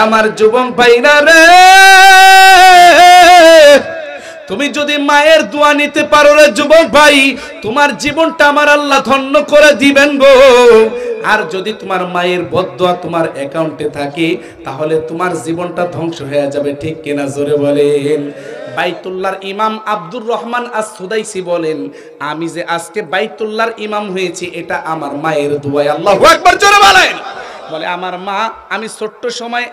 আমার যুবক ভাইরা রে, তুমি যদি মায়ের দোয়া নিতে পারো রে যুবক ভাই, তোমার জীবনটা আমার আল্লাহ ধন্য করে দিবেন গো। আর যদি তোমার মায়ের বদদোয়া তোমার অ্যাকাউন্টে থাকে, তাহলে তোমার জীবনটা ধ্বংস হয়ে যাবে। ঠিক কিনা জোরে বলেন। বাইতুল্লাহর ইমাম আব্দুর রহমান আস-সুদাইসি বলেন, আমি যে আজকে বাইতুল্লাহর ইমাম হয়েছি এটা আমার মায়ের দোয়ায়। আল্লাহু আকবার, জোরে বলেন। বলে আমার মা, আমি ছোট্ট সময়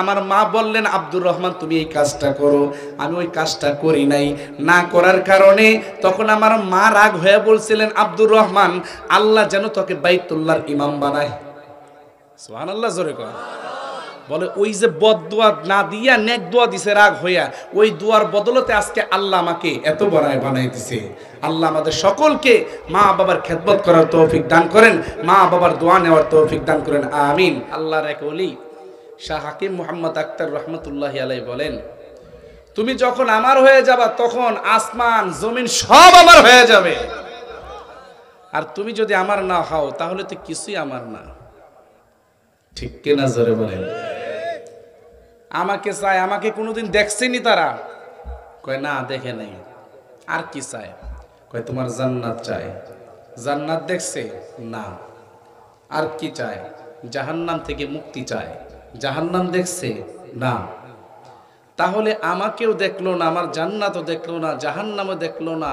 আমার মা বললেন আব্দুর রহমান তুমি এই কাজটা করো, আমি ওই কাজটা করি নাই। না করার কারণে তখন আমার মা রাগ হয়ে বলছিলেন, আব্দুর রহমান আল্লাহ যেন তোকে বাইতুল্লাহর ইমাম বানায়। সুবহানাল্লাহ, জোরে কর। বলে ওই যে বদদোয়া না দিয়া নেক দোয়া দিছে রাগ হইয়া, ওই দোয়ার বদলতে আজকে আল্লাহ আমাকে এত বানাই দিছে। আল্লাহ আমাদের সকলকে মা বাবার খেদমত করার তৌফিক দান করেন, মা বাবার দোয়া নেওয়ার তৌফিক দান করেন, আমিন। আল্লাহর এক ওলি শাহ হাকিম মুহাম্মদ আক্তার রহমতুল্লাহি আলাইহি বলেন, তুমি যখন আমার হয়ে যাবা তখন আসমান জমিন সব আমার হয়ে যাবে। আর তুমি যদি আমার না হও তাহলে তো কিছুই আমার না। ঠিক কিনা জোরে বলেন। আমাকে চায়, আমাকে কোনোদিন দেখছেনি তারা? কয় না, দেখে নাই। আর কি চায়? কয় তোমার জান্নাত চায়। জান্নাত দেখছে? না। আর কি চায়? জাহান্নাম থেকে মুক্তি চায়। জাহান্নাম দেখছে? না। তাহলে আমাকেও দেখলো না, আমার জান্নাতও দেখলো না, জাহান্নামও দেখলো না,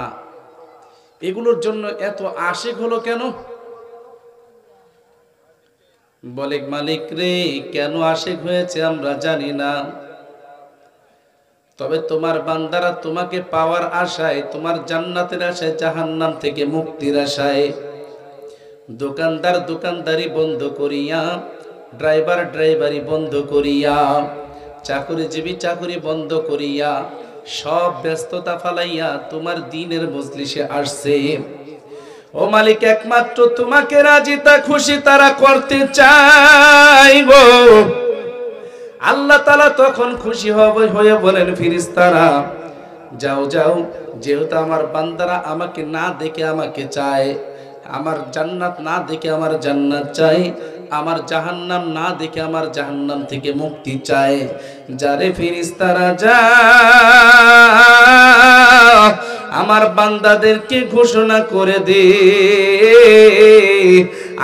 এগুলোর জন্য এত আশিক হলো কেন? বলে মালিক রে, কেন আশিক হয়েছে আমরা জানি না, তবে তোমার বান্দারা তোমাকে পাওয়ার আশায়, তোমার জান্নাতের আশায়, জাহান্নাম থেকে মুক্তির আশায় দোকানদার দোকানদারি বন্ধ করিয়া, ড্রাইভার ড্রাইভারি বন্ধ করিয়া, চাকরিজীবী চাকরি বন্ধ করিয়া, সব ব্যস্ততা ফালাইয়া তোমার দ্বীনের মজলিসে আসছে। ও মালিক, একমাত্র তোমাকে রাজি তা খুশি তারা করতে চাইবো। আল্লাহ তাআলা তখন খুশি হয়ে বলেন ফেরেশতারা, যাও যাও, যেহেতু আমার বান্দারা আমাকে না দেখে আমাকে চায়, আমার জান্নাত না দেখে আমার জান্নাত চায়, আমার জাহান্নাম না দেখে আমার জাহান্নাম থেকে মুক্তি চায়, যারে ফেরেশতারা যা আমার বান্দাদেরকে ঘোষণা করে দে,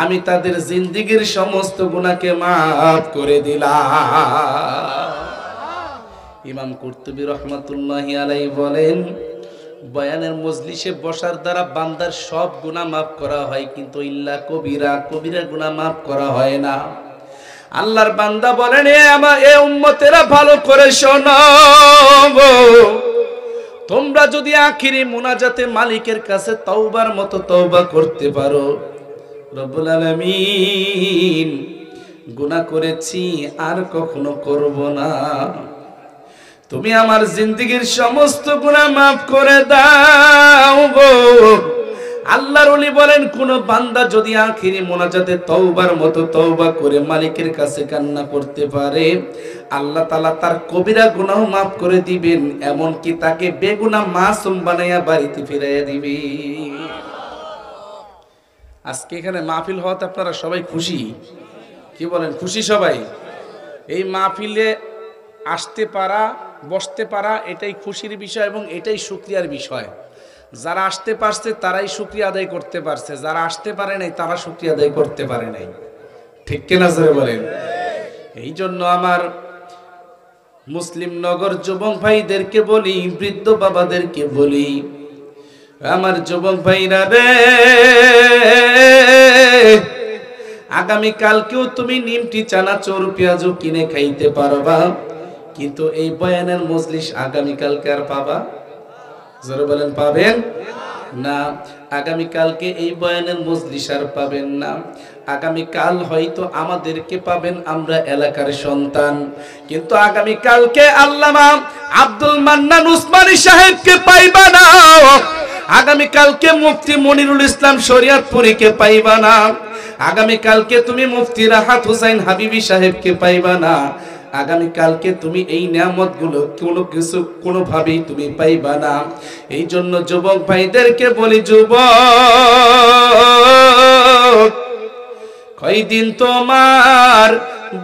আমি তাদের জিন্দেগীর সমস্ত গুনাহকে মাফ করে দিলাম। ইমাম কুরতুবী রহমাতুল্লাহি আলাইহি বলেন, বয়ানের মজলিসে বসার দ্বারা বান্দার সব গুনাহ মাফ করা হয়, কিন্তু ইল্লা কবিরা, কবিরা গুনাহ মাফ করা হয় না। আল্লাহর বান্দা বলেন, এ উম্মতেরা ভালো করে শোনো, তোমরা যদি আখিরি মুনাজাতে মালিকের কাছে তওবার মতো তওবা করতে পারো, রব্বুল আলামিন গুনাহ করেছি আর কখনো করব না, তুমি আমার জিন্দেগীর সমস্ত গুনাহ মাফ করে দাও গো। আল্লাহর ওলি বলেন, কোন বান্দা যদি আখিরি মুনাজাতে তওবার মতো তওবা করে মালিকের কাছে কান্না করতে পারে, আল্লাহ তাআলা তার কবিরা গুনাহ মাফ করে দিবেন, এমন কি তাকে বেগুনাহ মাসুম বানায়া বাড়িতে ফিরাইয়া দিবে। আজকে এখানে মাহফিল হওয়াতে আপনারা সবাই খুশি, কি বলেন? খুশি সবাই? এই মাহফিলে আসতে পারা, বসতে পারা, এটাই খুশির বিষয় এবং এটাই শুকরিয়ার বিষয়। যারা আসতে পারছে তারাই শুকরিয়া আদায় করতে পারছে, যারা আসতে পারে নাই তারা শুকরিয়া আদায় করতে পারে নাই। ঠিক কিনা জোরে বলেন? এই জন্য আমার মুসলিম নগর যুবক ভাইদেরকে বলি, বৃদ্ধ বাবাদেরকে বলি, আমার যুবক ভাইরা রে, আগামী কালকেও তুমি নিমটি, চানাচুর, পেঁয়াজু কিনে খাইতে পারবা, কিন্তু এই বয়ানের মজলিস আগামী কালকে আর পাবা? জোরে বলেন, পাবেন না। আগামী কালকে এই বয়ানের মজলিস আর পাবেন না। আগামী কাল হয়তো আমাদেরকে পাবেন, আমরা এলাকার সন্তান, কিন্তু আগামী কালকে আল্লামা আব্দুল মান্নান উসমানী সাহেবকে পাইবা না, আগামী কালকে মুফতি মনিরুল ইসলাম শরিয়তপুরীকে পাইবা না, আগামী কালকে তুমি মুফতি রাহাত হুসাইন হাবিবি সাহেবকে পাইবা না, আগামী কালকে তুমি এই নিয়ামতগুলো কোনোভাবেই তুমি পাইবা না। এই জন্য যুবক ভাইদেরকে বলি, যুবক, কয়দিন তোমার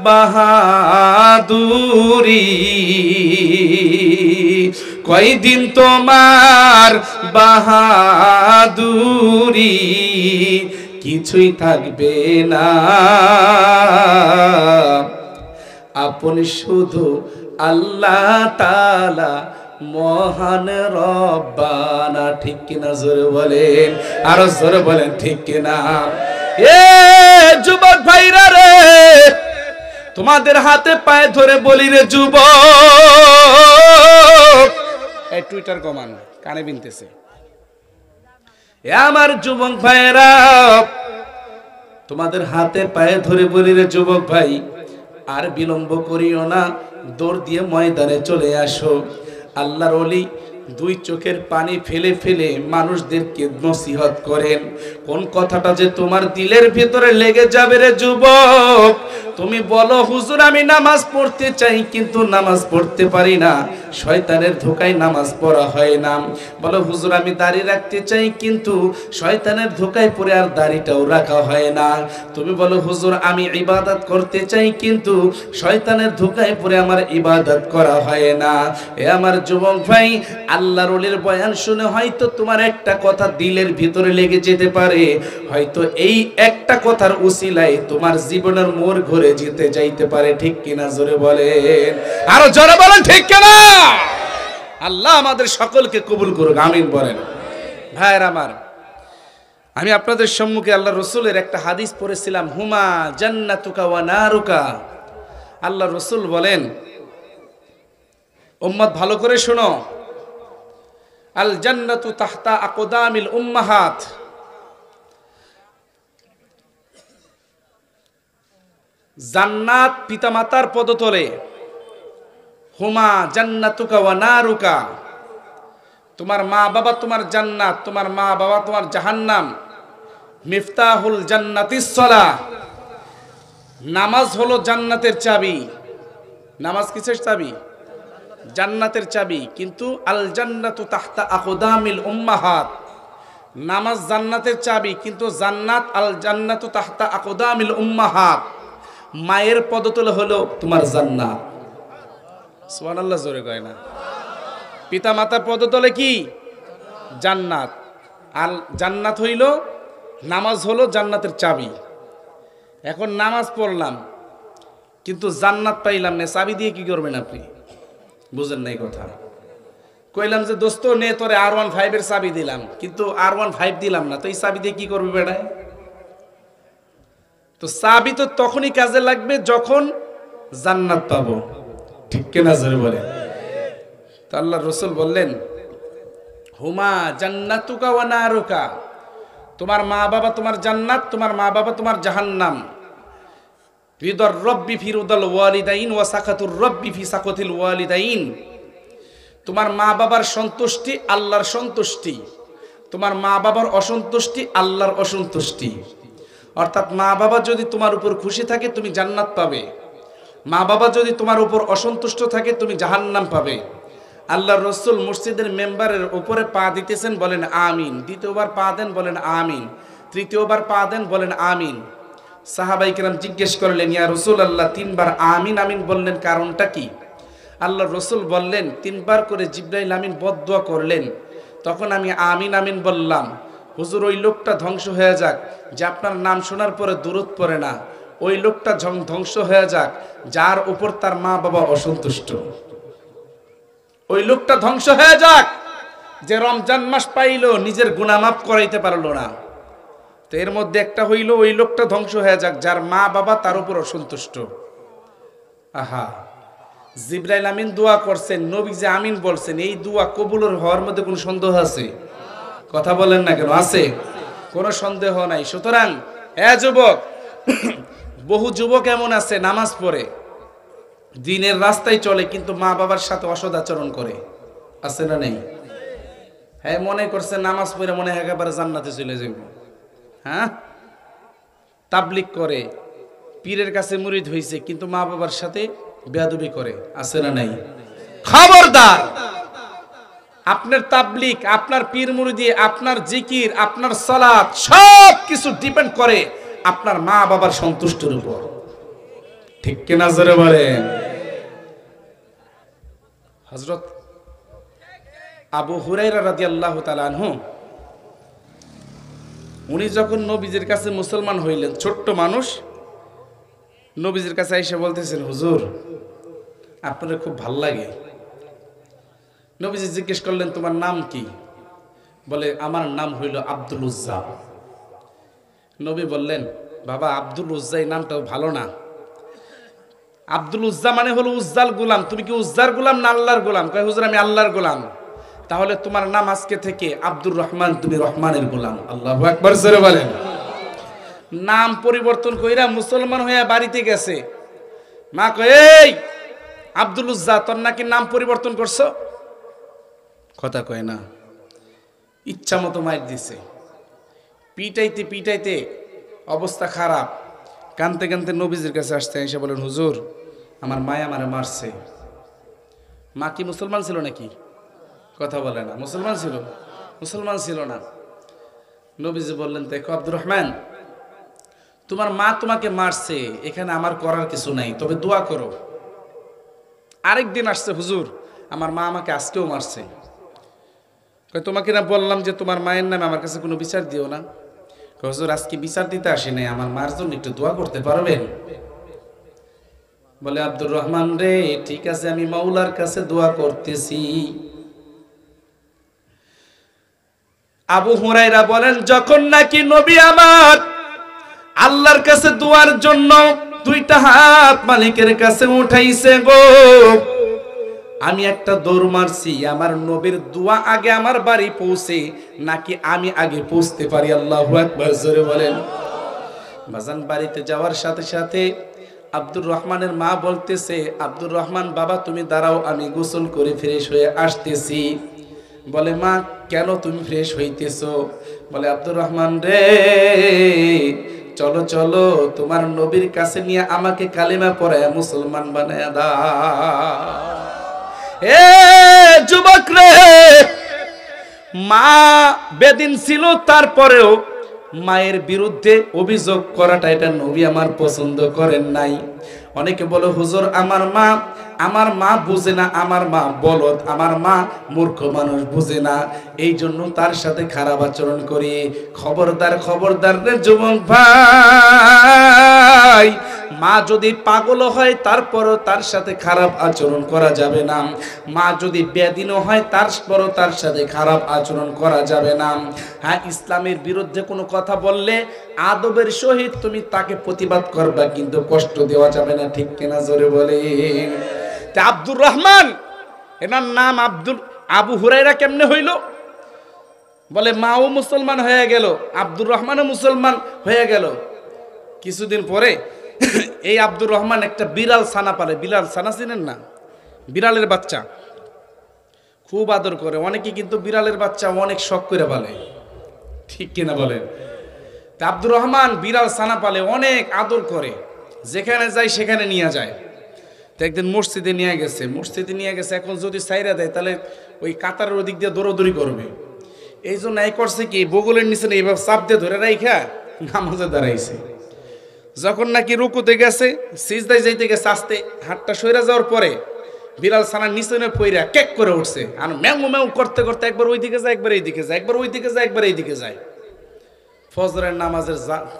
বাহাদুরি, কয়দিন তোমার বাহাদুরি, কিছুই থাকবে না, আপনি শুধু আল্লাহ তাআলা মহান রব্বানা। ঠিক কিনা জোরে বলেন, আরো জোরে বলেন ঠিক কিনা। এ যুবক ভাইরা রে, তোমাদের হাতে পায়ে ধরে বলি রে যুবক, এই টুইটার কমান কানে বিনতেছে। এ আমার যুবক ভাইরা, তোমাদের হাতে পায়ে ধরে বলি রে যুবক ভাই, আর বিলম্ব করিও না, দৌড় দিয়ে ময়দানে চলে আসো। আল্লাহর ওলি দুই চোখের পানি ফেলে ফেলে মানুষদেরকে নসিহত করেন। কোন কথাটা যে তোমার দিলের ভিতরে লেগে যাবে রে যুবক, তুমি বলো হুজুর আমি নামাজ পড়তে চাই কিন্তু নামাজ পড়তে পারি না, শয়তানের ধোকায় নামাজ পড়া হয় না। বলো হুজুর আমি দাড়ি রাখতে চাই কিন্তু শয়তানের ধোকায় পড়ে আর দাড়িটাও রাখা হয় না। তুমি বলো হুজুর আমি ইবাদত করতে চাই কিন্তু শয়তানের ধোকায় পড়ে আমার ইবাদত করা হয় না। এ আমার যুবক ভাই, আল্লাহর ওলির বয়ান শুনে হয়তো তোমার একটা কথা দিলের ভিতরে লেগে যেতে পারে, হয়তো এই একটা কথার উসিলায় তোমার জীবনের মোড় ঘুরে যেতে যাইতে পারে। ঠিক কিনা জোরে বলেন, আরো জোরে বলেন ঠিক কিনা। আল্লাহ আমাদের সকলকে কবুল করুক, আমিন বলেন। ভাইয়ের আমার, আমি আপনাদের সম্মুখে আল্লাহ রসুলের একটা হাদিস পড়েছিলাম, হুমা জান্নাতুকা ওয়া নারুকা। আল্লাহ রসুল বলেন, উম্মত ভালো করে শোনো, আল জান্নাতু তাহতা আকদামিল উম্মাহাত, জান্নাত পিতামাতার পদতলে। হুমা জান্নাতুকা ওয়া নারুকা, তোমার মা বাবা তোমার জান্নাত, তোমার মা বাবা তোমার জাহান্নাম। মিফতাহুল জান্নাতিস সালাহ, নামাজ হলো জান্নাতের চাবি। নামাজ কিসের চাবি? জান্নাতের চাবি। কিন্তু আল জান্নাতু তাহতা আকদামিল উম্মাহাত, নামাজ জান্নাতের চাবি কিন্তু জান্নাত, আল জান্নাতু তাহতা আকদামিল উম্মাহাত, মায়ের পদতলে হলো তোমার জান্নাত। সুবহানাল্লাহ জোরে কয় না। পিতা মাতার পদতলে কি? জান্নাত। আর জান্নাত হইল, নামাজ হলো জান্নাতের চাবি। এখন নামাজ পড়লাম কিন্তু জান্নাত পাইলাম না, চাবি দিয়ে কি করবেন আপনি? বুঝেন নাই কথা। কইলাম যে দোস্ত নে তোরে R15 এর চাবি দিলাম, কিন্তু R15 দিলাম না, তো এই চাবি দিয়ে কি করবি বেড়ায়? তো চাবি তো তখনই কাজে লাগবে যখন জান্নাত পাবো। ঠিক কিনা জোরে বলে। তো আল্লাহ রসুল বললেন, হুমা জান্নাতুকা ওয়া নারুকা, তোমার মা বাবা তোমার জান্নাত, তোমার মা বাবা তোমার জাহান্নাম। রিদার রব্বি ফি রিদাল ওয়ালিদাইন ওয়া সাকাতুর রব্বি ফি সাকাতিল ওয়ালিদাইন, তোমার মা বাবার সন্তুষ্টি আল্লাহর সন্তুষ্টি, তোমার মা বাবার অসন্তুষ্টি আল্লাহর অসন্তুষ্টি। অর্থাৎ মা বাবা যদি তোমার উপর খুশি থাকে তুমি জান্নাত পাবে, মা বাবা যদি তোমার উপর অসন্তুষ্ট থাকে তুমি জাহান্নাম পাবে। আল্লাহর রাসূল মসজিদের মেম্বারের উপরে পা দিতেছেন, বলেন আমিন। দ্বিতীয়বার পা দেন, বলেন আমিন। তৃতীয়বার পা দেন, বলেন আমিন। সাহাবাই কেরাম জিজ্ঞেস করলেন, ইয়া রাসূলুল্লাহ তিনবার আমিন আমিন বললেন, কারণটা কি? আল্লাহর রাসূল বললেন, তিনবার করে জিবরাইল আমিন বদদুয়া করলেন, তখন আমি আমিন আমিন বললাম, হুজুর ওই লোকটা ধ্বংস হয়ে যাক যে আপনার নাম শোনার পরে দুরূদ পড়ে না, ওই লোকটা ধ্বংস হয়ে যাক যার উপর তার মা বাবা অসন্তুষ্ট, ওই লোকটা ধ্বংস হয়ে যাক যে রমজান মাস পাইলো নিজের গুনাহ মাফ করাইতে পারলো না। তো এর মধ্যে একটা হইল, ওই লোকটা ধ্বংস হয়ে যাক যার মা বাবা তার উপর অসন্তুষ্ট। আহা, জিবরাইল আমিন দোয়া করছেন, নবী যে আমিন বলছেন, এই দোয়া কবুলের হওয়ার মধ্যে কোনো সন্দেহ আছে? কথা বলেন না কেন? আছে, কোনো সন্দেহ নাই। সুতরাং এ যুবক, বহু যুবক এমন আছে নামাজ পড়ে, দিনের রাস্তায় চলে, কিন্তু মা বাবার সাথে অসৎ আচরণ করে। আছে না নেই? হ্যাঁ, মনে করছে নামাজ পড়ে মনে হয় একেবারে জান্নাতে চলে যাবে। হ্যাঁ, তাবলিগ করে, পীরের কাছে মুরিদ হইছে, কিন্তু মা বাবার সাথে বেয়াদবি করে। আছে না নাই? খবরদার! আপনার তাবলিগ, আপনার পীর মুরিদি, আপনার জিকির, আপনার সালাত সব কিছু ডিপেন্ড করে আপনার মা বাবার সন্তুষ্টির উপর। ঠিক কিনা জোরে বলেন। হযরত আবু হুরায়রা রাদিয়াল্লাহু তাআলা আনহু উনি যখন নবীজির কাছে মুসলমান হইলেন, ছোট্ট মানুষ, নবীজির কাছে এসে বলতেছেন, হুজুর আপনার খুব ভাল লাগে। নবীজি জিজ্ঞেস করলেন, তোমার নাম কি? বলে, আমার নাম হইল আব্দুল উজ্জা। নবী বললেন, বাবা আব্দুল উজ্জা এই নামটাও ভালো না। আব্দুল উজ্জা মানে হলো উজ্জাল গোলাম। তুমি কি উজ্জার গোলাম না আল্লাহর গোলাম? কয়, হুজুর আমি আল্লাহর গোলাম। তাহলে তোমার নাম আজকে থেকে আব্দুর রহমান, তুমি রহমানের গোলাম। আল্লাহু আকবার জোরে বলেন। নাম পরিবর্তন কইরা মুসলমান হইয়া বাড়িতে গেছে। মা কয়, এই আব্দুল উজ্জা, তোর নাকি নাম পরিবর্তন করছো? কথা কয় না, ইচ্ছা মতো মাইর দিছে। পিটাইতে পিটাইতে অবস্থা খারাপ, কানতে কানতে নবীজির কাছে আসতে এসে বলেন, হুজুর আমার মায়া আমারে মারছে। মা কি মুসলমান ছিল নাকি? কথা বলে না। মুসলমান ছিল? মুসলমান ছিল না। নবীজি বললেন, দেখো আব্দুর রহমান, তোমার মা তোমাকে মারছে, এখানে আমার করার কিছু নাই, তবে দোয়া করো। আরেকদিন আসছে, হুজুর আমার মা আমাকে আজকেও মারছে। তোমাকে না বললাম যে তোমার মায়ের নামে আমার কাছে কোনো বিচার দিও না? হুজুর আজকে বিচার দিতে আসি নাই, আমার মার জন্য একটু দোয়া করতে পারবেন? বলে, আব্দুর রহমান রে, ঠিক আছে আমি মাওলার কাছে দোয়া করতেছি। আবু হুরায়রা বলেন, যখন নাকি নবী আমার আল্লাহর কাছে দোয়ার জন্য দুইটা হাত মালিকের কাছে উঠাইছে গো, আমি একটা দৌড় মারছি, আমার নবীর দোয়া আগে আমার বাড়ি পৌঁছে নাকি আমি আগে পৌঁছতে পারি? আল্লাহু আকবার জোরে বলেন। বাজান বাড়িতে যাওয়ার সাথে সাথে আব্দুর রহমানের মা বলতেছে, আব্দুর রহমান বাবা তুমি দাঁড়াও, আমি গোসল করে ফ্রেশ হয়ে আসতেছি। বলে, মা কেন তুমি ফ্রেশ হইতেছো? বলে, আব্দুর রহমান রে, চলো চলো তোমার নবীর কাছে নিয়ে আমাকে কালিমা পড়ায় মুসলমান বানায় দাও। এ যুবক রে, মা বেদিন ছিল, তারপরেও মায়ের বিরুদ্ধে অভিযোগ করাটা এটা নবী আমার পছন্দ করেন নাই। অনেকে বলে, হুজুর আমার মা বুঝে না, আমার মা বলদ, আমার মা মূর্খ মানুষ, বুঝে না, এই জন্য তার সাথে খারাপ আচরণ করি। খবরদার খবরদার রে যুবক ভাই, মা যদি পাগল হয় তারপরও তার সাথে খারাপ আচরণ করা যাবে না। মা যদি বেদিনও হয় তারপরও তার সাথে খারাপ আচরণ করা যাবে না। হ্যাঁ, ইসলামের বিরুদ্ধে কোনো কথা বললে আদবের সহিত তুমি তাকে প্রতিবাদ করবা, কিন্তু কষ্ট দেওয়া যাবে না। ঠিক কিনা জোরে বলে। আব্দুর রহমান, এনার নাম আবু হুরায়রা কেমনে হইল? বলে, মাও মুসলমান হয়ে গেল, আব্দুর রহমানও মুসলমান হয়ে গেল। কিছুদিন পরে এই আব্দুর রহমান একটা বিড়াল ছানা পালে। বিড়াল ছানা চিনেন না? বিড়ালের বাচ্চা খুব আদর করে। অনেকে কিন্তু বিড়ালের বাচ্চা অনেক শখ করে পালে। ঠিক কিনা বলেন? তা আব্দুর রহমান বিড়াল ছানা পালে, অনেক আদর করে, যেখানে যায় সেখানে নিয়ে যায়। তো একদিন মসজিদে নিয়ে গেছে। এখন যদি সাইরা দেয় তাহলে ওই কাতারের ওদিক দিয়ে দৌড়দৌড়ি করবে। এই জন্য এই করছে কি, বগলের নিচে এইভাবে চাপ দিয়ে ধরে রাইখা নামাজে দাঁড়াইছে। যখন নাকি রুকুতে গেছে, সিজদায় যাইতে গেছে, আস্তে হাতটা সইরা যাওয়ার পরে বিড়াল ছানার নিচে পইরা কেক করে উঠছে। আর ম্যাউ ম্যাউ করতে করতে একবার ওই দিকে যায়, একবার এই দিকে যায়, একবার ওই দিকে যায়, একবার এই দিকে যায়। ফজরের নামাজের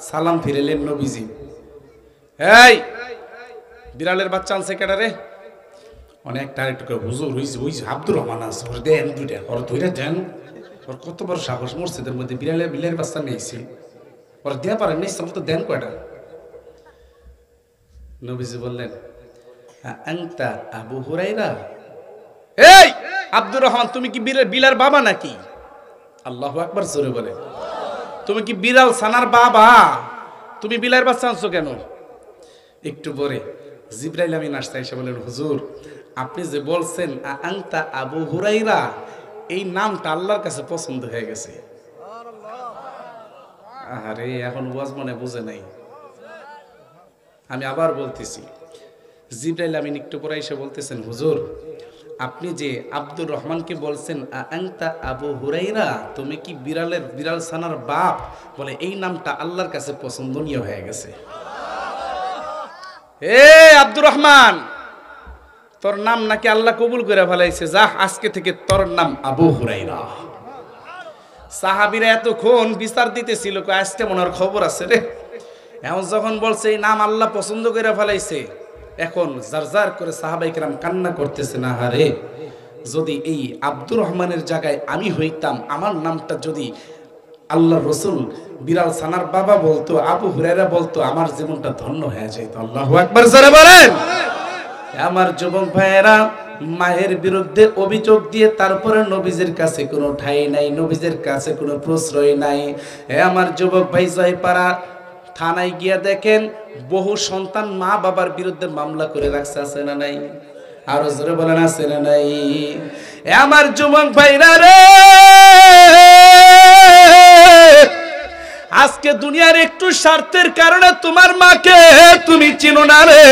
সালাম ফিরেলেন নবীজি। এই বিড়ালের বাচ্চা আনছে কেডা রে? অনেকটা একটু হুজুর ওই আব্দুর রহমান আছে, ওর দেন দুইটা, ওর ধইরা দেন। ওর কত বড় সাহস, মসজিদের মধ্যে বিড়ালের বাচ্চা নিয়েছে, ওর দেয়া পারেন নিচ্ছে, তো দেন কয়টা? নবীজি বললেন, আনতা আবু হুরায়রা? এই আব্দুর রহমান, তুমি কি বিলার বাবা নাকি? আল্লাহু আকবার জোরে বলে। তুমি কি বিড়াল ছানার বাবা? তুমি বিলার বাচ্চা আনছো কেন? একটু পরে জিবরাইল আমিন আসতে এসে বলেন, হুজুর আপনি যে বলছেন আনতা আবু হুরায়রা, এই নামটা আল্লাহর কাছে পছন্দ হয়ে গেছে। আরে এখন ওয়াজ মনে বুঝে নাই। আমি আবার বলতেছি, জিবরাইল আমিন একটু পরে এসে বলতেছেন, হুজুর আপনি যে আব্দুর রহমানকে বলছেন আনতা আবু হুরায়রা, তুমি কি বিড়াল ছানার বাপ? বলে, এই নামটা আল্লাহর কাছে পছন্দনীয় হয়ে গেছে। এ আব্দুর রহমান, তোর নাম নাকি আল্লাহ কবুল করে ফেলাইছে, যা আজকে থেকে তোর নাম আবু হুরায়রা। সাহাবীরা এতক্ষণ বিচার দিতেছিল, আজকে মনের খবর আছে রে। এখন যখন বলছে এই নাম আল্লাহ পছন্দ করে ফেলাইছে, এখন জারজার করে সাহাবায়ে কেরাম কান্না করতেছে, না হারে যদি এই আব্দুর রহমানের জায়গায় আমি হইতাম, আমার নামটা যদি আল্লাহর রাসূল বিলাল সানার বাবা বলতো, আবু হুরায়রা বলতো, আমার জীবনটা ধন্য হয়ে যেত। আল্লাহু আকবার জোরে বলেন। আমার যুবক ভাইয়েরা, মায়ের বিরুদ্ধে অভিযোগ দিয়ে তারপরে নবীজির কাছে কোনো ঠাঁই নাই, নবীজির কাছে কোনো প্রশ্রয় নাই। আমার যুবক ভাই, জয়পাড়া থানায় গিয়া দেখেন বহু সন্তান মা বাবার বিরুদ্ধে মামলা করে রাখছে, আছে না নাই? আরো জোরে বলেন, আছে না নাই? আমার যুবক ভাইরা রে, আজকে দুনিয়ার একটু স্বার্থের কারণে তোমার মাকে তুমি চিনো না রে।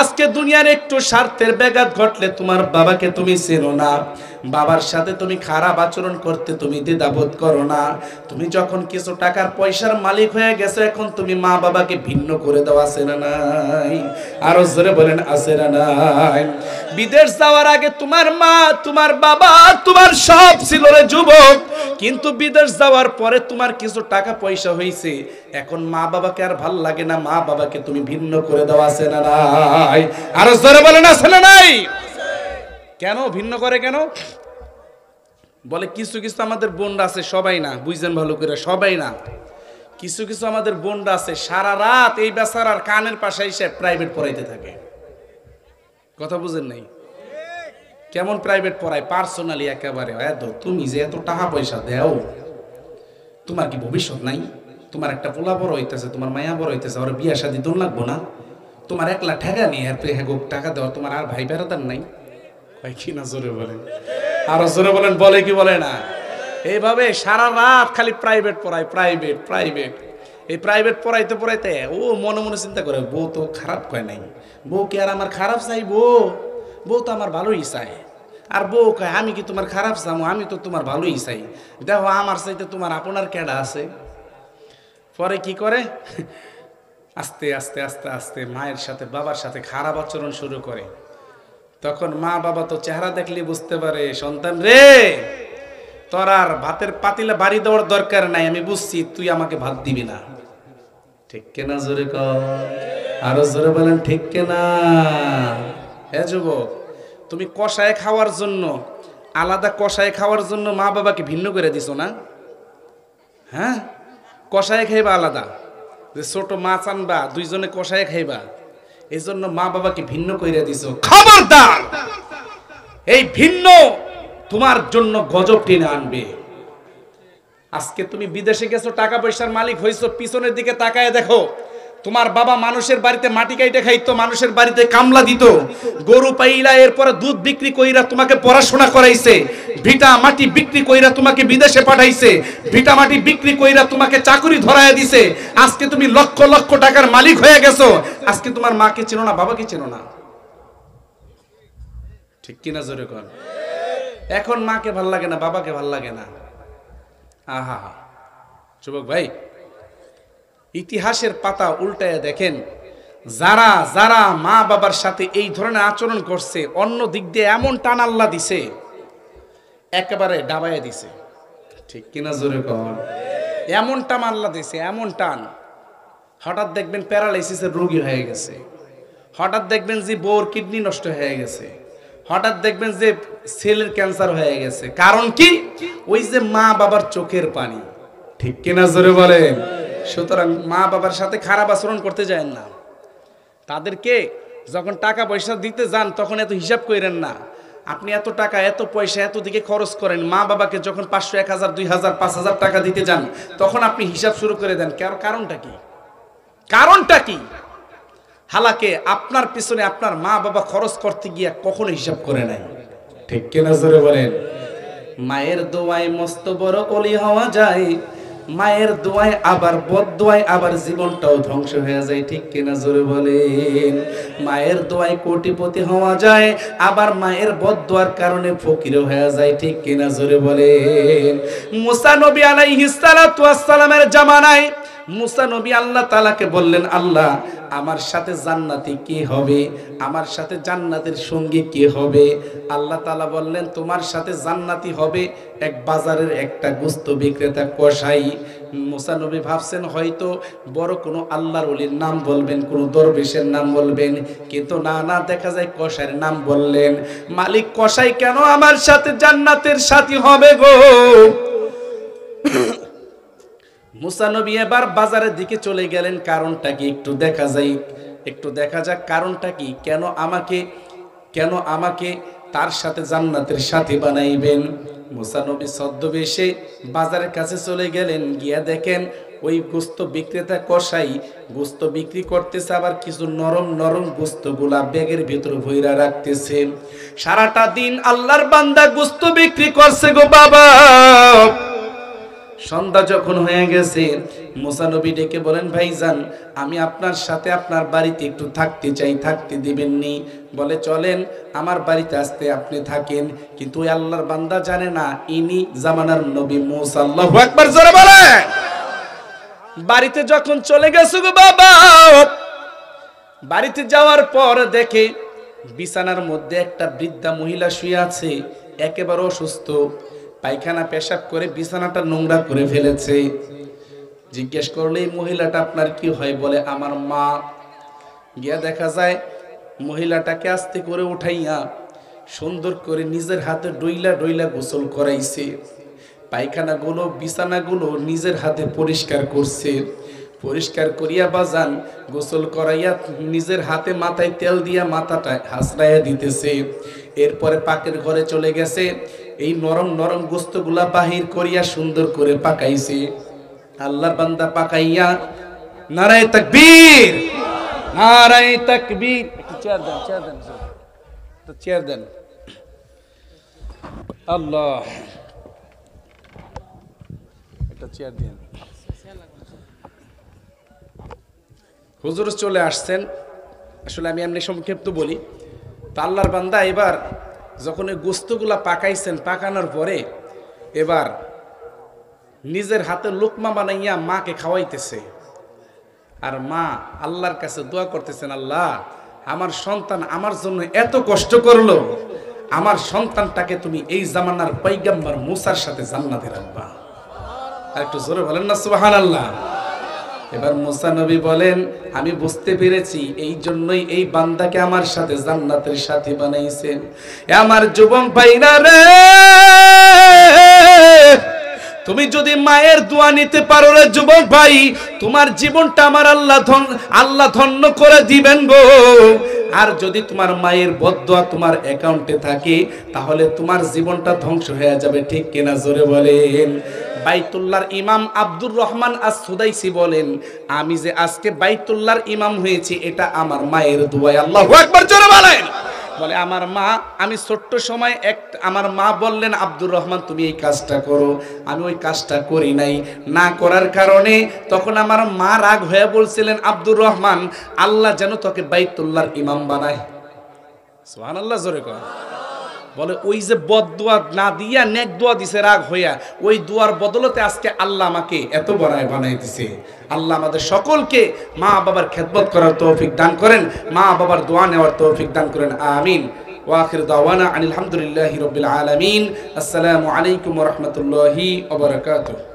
আজকে দুনিয়ার একটু স্বার্থের ব্যাঘাত ঘটলে তোমার বাবাকে তুমি চেনো না। বাবার সাথে তুমি খারাপ আচরণ করতে তুমি দ্বিধাবোধ করো না। তুমি যখন কিছু টাকার পয়সার মালিক হয়ে গেছো, এখন তুমি মা বাবাকে ভিন্ন করে দাও, আছে না নাই? আরো জোরে বলেন, আছে না নাই? বিদেশ যাওয়ার আগে তোমার মা, তোমার বাবা, তোমার সব ছিল রে যুবক, কিন্তু বিদেশ যাওয়ার পরে তোমার কিছু টাকা পয়সা হয়েছে, এখন মা বাবাকে আর ভাল লাগে না, মা বাবাকে তুমি ভিন্ন করে দাও, আছে না নাই? আরো জোরে বলেন, আছে না নাই? কেন ভিন্ন করে? কেন বলে? কিছু কিছু আমাদের বোনরা আছে, সবাই না, বুঝছেন ভালো করে, সবাই না, কিছু কিছু আমাদের বোনরা আছে সারা রাত এই বেচারার কানের পাশে এসে প্রাইভেট পড়াইতে থাকে। কথা বুঝেন নাই? কেমন প্রাইভেট পড়ায়? পার্সোনালি একেবারে। তুমি যে এত টাকা পয়সা দেও, তোমার কি ভবিষ্যৎ নাই? তোমার একটা পোলা বড় হইতেছে, তোমার মায়া বড় হইতেছে, ওর বিয়া শাদী দোন লাগবো না? তোমার একলা ঠেকা নিয়ে টাকা দেওয়া, তোমার আর ভাই বেড়াতার নাই? কি না জোরে বলেন, আরো জোরে বলেন, বলে কি বলে না? এইভাবে সারা রাত খালি প্রাইভেট পড়ায়, প্রাইভেট প্রাইভেট। এই প্রাইভেট পড়াইতে পড়াইতে ও মনে মনে চিন্তা করে, বউ তো খারাপ কয় নাই, বউ কি আর আমার খারাপ চাই? বউ তো আমার ভালোই চায়। আর বউ কয়, আমি কি তোমার খারাপ চামো? আমি তো তোমার ভালোই চাই। দেখো আমার চাইতে তোমার আপনার কেডা আছে? পরে কি করে, আস্তে আস্তে আস্তে আস্তে মায়ের সাথে বাবার সাথে খারাপ আচরণ শুরু করে। তখন মা বাবা তো চেহারা দেখলে বুঝতে পারে, সন্তান রে, তোর আর ভাতের পাতিলে বাড়ি দেওয়ার দরকার নাই, আমি বুঝছি তুই আমাকে ভাত দিবি না। ঠিক কেনা? জোরে কর, আরো জোরে বলেন, ঠিক কেনা? হে যুবক, তুমি কষায় খাওয়ার জন্য, আলাদা কষায় খাওয়ার জন্য মা বাবাকে ভিন্ন করে দিছো না? হ্যাঁ, কষায় খাইবা আলাদা, যে ছোট মাছ আনবা দুইজনে কষায় খাইবা, এই জন্য মা বাবাকে ভিন্ন করে দিছো। খবরদার, এই ভিন্ন তোমার জন্য গজব টেনে আনবে। আজকে তুমি বিদেশে গেছো, টাকা পয়সার মালিক হইছো, পিছনের দিকে তাকায় দেখো, তোমার বাবা মানুষের বাড়িতে মাটি কাইটে খাইতো, মানুষের বাড়িতে কামলা দিত, গরু পাইলা, এরপরে দুধ বিক্রি কইরা তোমাকে পড়াশোনা করাইছে, ভিটা মাটি বিক্রি কইরা তোমাকে বিদেশে পাঠাইছে, ভিটা মাটি বিক্রি কইরা তোমাকে চাকরি ধরায়া দিছে। আজকে তুমি লক্ষ লক্ষ টাকার মালিক হয়ে গেছো, আজকে তোমার মাকে চেনো না, বাবাকে চেনো না। ঠিক কিনা? জোরে কর। এখন মাকে ভাল লাগে না, বাবাকে ভাল লাগে না। আহা যুবক ভাই, ইতিহাসের পাতা উল্টায় দেখেন, যারা যারা মা বাবার সাথে এই ধরনের আচরণ করছে, অন্য দিক দিয়ে এমন টান আল্লাহ দিছে, একেবারে ডাবাইয়া দিছে। ঠিক কিনা? জোরে কর। এমন টান আল্লাহ দিছে, এমন টান, হঠাৎ দেখবেন প্যারালাইসিসের রোগী হয়ে গেছে, হঠাৎ দেখবেন যে বউর কিডনি নষ্ট হয়ে গেছে, হঠাৎ দেখবেন যে সেলের ক্যান্সার হয়ে গেছে। কারণ কি? ওই যে মা বাবার চোখের পানি। ঠিক কিনা? জোরে বলেন। সুতরাং মা বাবার সাথে খারাপ আচরণ করতে যায় না। তাদেরকে যখন টাকা পয়সা দিতে যান, তখন এত হিসাব করেন না। আপনি এত টাকা, এত পয়সা, এত দিকে খরচ করেন, মা বাবাকে যখন 500, 1000, 2000, 5000 টাকা দিতে যান, তখন আপনি হিসাব শুরু করে দেন। কারণটা কি? কারণটা কি? হালাকে আপনার পিছনে আপনার মা বাবা খরচ করতে গিয়ে কখনো হিসাব করে নাই। ঠিক কিনা? জোরে বলেন। মায়ের দোয়ায় মস্ত বড় অলি হওয়া যায়, মায়ের দোয়ায় আবার বদদোয়ায় আবার জীবনটাও ধ্বংস হয়ে যায়। ঠিক কিনা? জোরে বলেন। মায়ের দোয়ায় কোটিপতি হওয়া যায়, আবার মায়ের বদদোয়ার কারণে ফকির হয়ে যায়। ঠিক কিনা? জোরে বলেন। মুসা নবী আলাইহিস সালাতু ওয়াস সালামের জামানায় মুসা নবী আল্লাহ তাআলাকে বললেন, আল্লাহ আমার সাথে জান্নাতি কে হবে, আমার সাথে জান্নাতের সঙ্গী কে হবে? আল্লাহ তাআলা বললেন, তোমার সাথে জান্নাতি হবে এক বাজারের একটা গোশত বিক্রেতা কসাই। মুসা নবী ভাবছেন হয়তো বড় কোনো আল্লাহর ওলির নাম বলবেন, কোনো দরবেশের নাম বলবেন, কিন্তু না না, দেখা যায় কসাইয়ের নাম বললেন। মালিক, কসাই কেন আমার সাথে জান্নাতের সাথী হবে গো? মুসা নবী এবার বাজারের দিকে চলে গেলেন। কারণটা কি একটু দেখা যায়, একটু দেখা যাক কারণটা কি, কেন আমাকে তার সাথে জান্নাতের সাথী বানাইবেন? মুসা নবী ছদ্মবেশে বাজারের কাছে চলে গেলেন। গিয়া দেখেন ওই গোশত বিক্রেতা কসাই গোশত বিক্রি করতেছে, আবার কিছু নরম নরম গোশতগুলা ব্যাগের ভিতরে ভইরা রাখতেছে। সারাটা দিন আল্লাহর বান্দা গোশত বিক্রি করছে গো বাবা। সন্ধ্যা যখন হয়ে গেছে, মুসা নবী ডেকে বলেন, ভাইজান আমি আপনার সাথে আপনার বাড়িতে একটু থাকতে চাই, থাকতে দিবেননি? বলে, চলেন আমার বাড়িতে আসতে, আপনি থাকেন। কিন্তু ওই আল্লাহর বান্দা জানে না ইনি জামানার নবী মুসা। আল্লাহু আকবার, জোরে বলে। বাড়িতে যখন চলে গেছে গো বাবা, বাড়িতে যাওয়ার পর দেখে বিছানার মধ্যে একটা বৃদ্ধা মহিলা শুয়ে আছে, একেবারে অসুস্থ, পায়খানা পেশাব করে বিছানাটা নোংরা করে ফেলেছে। জিজ্ঞেস করলে এই মহিলাটা আপনার কি হয়? বলে, আমার মা। গিয়া দেখা যায় মহিলাটাকে আস্তে করে উঠাইয়া সুন্দর করে নিজের হাতে ডইলা ডইলা গোসল করাইছে। পায়খানাগুলো বিছানাগুলো নিজের হাতে পরিষ্কার করছে। পরিষ্কার করিয়া বাজান গোসল করাইয়া নিজের হাতে মাথায় তেল দিয়া মাথাটা হাসড়াইয়া দিতেছে। এরপরে পাকের ঘরে চলে গেছে, এই নরম নরম গোস্তগুলা বাহির করিয়া সুন্দর করে পাকাইছে। আল্লাহর বান্দা পাকাইয়া নারায়ে তাকবীর, নারায়ে তাকবীর। একটু চেয়ার দেন, চেয়ার দেন, তো চেয়ার দেন। আল্লাহ, একটা চেয়ার দেন। হুজুর চলে আসছেন। আসলে আমি এমনি সংক্ষিপ্ত বলি। তো আল্লাহর বান্দা এবার যখন এই গোস্তগুলা পাকাইছেন, পাকানোর পরে এবার নিজের হাতে লোকমা বানাইয়া মাকে খাওয়াইতেছে। আর মা আল্লাহর কাছে দোয়া করতেছেন, আল্লাহ আমার সন্তান আমার জন্য এত কষ্ট করলো, আমার সন্তানটাকে তুমি এই জামানার পয়গম্বর মুসার সাথে জান্নাতে রাখবা। আর একটু জোরে বলেন না সুবহানাল্লাহ। এবার মুসা নবী বলেন, আমি বুঝতে পেরেছি এই জন্যই এই বান্দাকে আমার সাথে জান্নাতের সাথী বানাইছেন। আমার যুবক ভাইরা রে, তুমি যদি মায়ের দোয়া নিতে পারো রে যুবক ভাই, তোমার জীবনটা আমার আল্লাহ ধন্য করে দিবেন গো। আর যদি তোমার মায়ের বদদোয়া তোমার অ্যাকাউন্টে থাকে, তাহলে তোমার জীবনটা ধ্বংস হয়ে যাবে। ঠিক কিনা? জোরে বলেন। বাইতুল্লাহর ইমাম আব্দুর রহমান আস-সুদাইসি বলেন, আমি যে আজকে বাইতুল্লাহর ইমাম হয়েছি এটা আমার মায়ের দোয়ায়। আল্লাহু আকবার, জোরে বলেন। বলে, আমার মা, আমি ছোট্ট সময় আমার মা বললেন, আব্দুর রহমান তুমি এই কাজটা করো, আমি ওই কাজটা করি নাই। না করার কারণে তখন আমার মা রাগ হয়ে বলছিলেন, আব্দুর রহমান আল্লাহ যেন তোকে বাইতুল্লাহর ইমাম বানায়। সুবহানাল্লাহ, জোরে কর। বলে, ওই যে বদদোয়া না দিয়া নেক দোয়া দিছে রাগ হইয়া, ওই দোয়ার বদলতে আজকে আল্লাহ আমাকে এত বানাই দিছে। আল্লাহ আমাদের সকলকে মা বাবার খেদমত করার তৌফিক দান করেন, মা বাবার দোয়া নেওয়ার তৌফিক দান করেন, আমিন। ওয়া আখিরু দাওয়ানা আনিল হামদুলিল্লাহি রাব্বিল আলামিন। আসসালামু আলাইকুম ওয়া রাহমাতুল্লাহি ওয়া বারাকাতুহু।